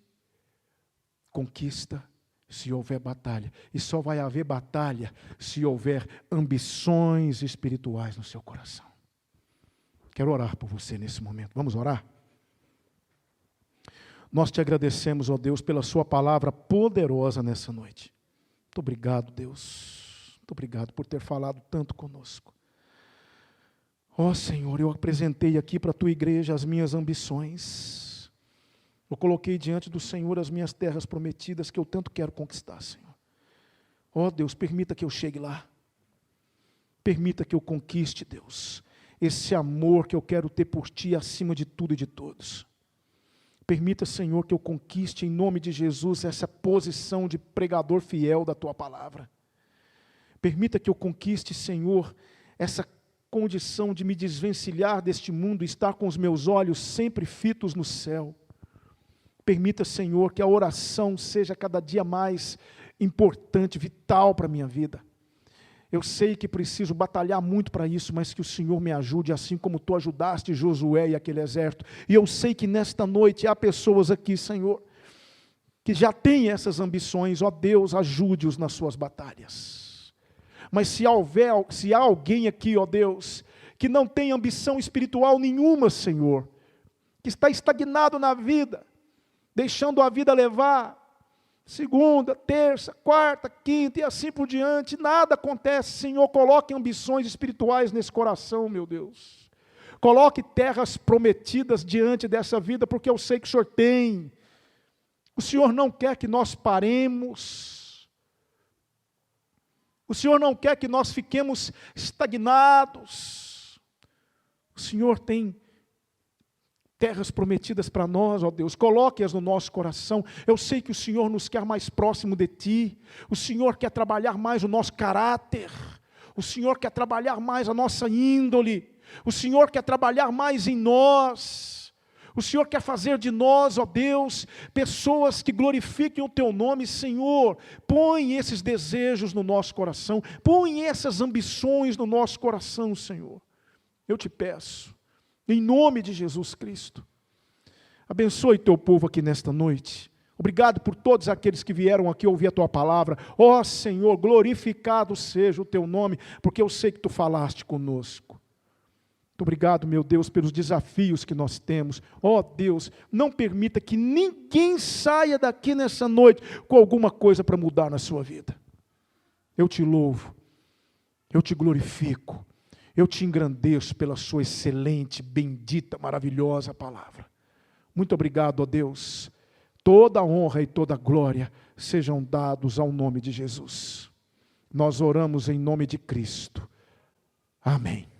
conquista se houver batalha. E só vai haver batalha se houver ambições espirituais no seu coração. Quero orar por você nesse momento. Vamos orar? Nós te agradecemos, ó Deus, pela sua palavra poderosa nessa noite. Muito obrigado, Deus. Muito obrigado por ter falado tanto conosco. Ó Senhor, eu apresentei aqui para a tua igreja as minhas ambições. Eu coloquei diante do Senhor as minhas terras prometidas que eu tanto quero conquistar, Senhor. Ó Deus, permita que eu chegue lá. Permita que eu conquiste, Deus, esse amor que eu quero ter por Ti acima de tudo e de todos. Permita, Senhor, que eu conquiste em nome de Jesus essa posição de pregador fiel da Tua palavra. Permita que eu conquiste, Senhor, essa condição de me desvencilhar deste mundo e estar com os meus olhos sempre fitos no céu. Permita, Senhor, que a oração seja cada dia mais importante, vital para a minha vida. Eu sei que preciso batalhar muito para isso, mas que o Senhor me ajude, assim como Tu ajudaste Josué e aquele exército. E eu sei que nesta noite há pessoas aqui, Senhor, que já têm essas ambições. Ó Deus, ajude-os nas suas batalhas. Mas se há alguém aqui, ó Deus, que não tem ambição espiritual nenhuma, Senhor, que está estagnado na vida, deixando a vida levar, segunda, terça, quarta, quinta e assim por diante, nada acontece. Senhor, coloque ambições espirituais nesse coração, meu Deus. Coloque terras prometidas diante dessa vida, porque eu sei que o Senhor tem. O Senhor não quer que nós paremos. O Senhor não quer que nós fiquemos estagnados. O Senhor tem terras prometidas para nós, ó Deus, coloque-as no nosso coração. Eu sei que o Senhor nos quer mais próximo de Ti. O Senhor quer trabalhar mais o nosso caráter. O Senhor quer trabalhar mais a nossa índole. O Senhor quer trabalhar mais em nós. O Senhor quer fazer de nós, ó Deus, pessoas que glorifiquem o Teu nome. Senhor, põe esses desejos no nosso coração, põe essas ambições no nosso coração, Senhor. Eu te peço, em nome de Jesus Cristo, abençoe Teu povo aqui nesta noite. Obrigado por todos aqueles que vieram aqui ouvir a Tua palavra. Ó Senhor, glorificado seja o Teu nome, porque eu sei que Tu falaste conosco. Muito obrigado, meu Deus, pelos desafios que nós temos. Ó Deus, não permita que ninguém saia daqui nessa noite com alguma coisa para mudar na sua vida. Eu te louvo, eu te glorifico, eu te engrandeço pela sua excelente, bendita, maravilhosa palavra. Muito obrigado, ó Deus. Toda a honra e toda a glória sejam dados ao nome de Jesus. Nós oramos em nome de Cristo. Amém.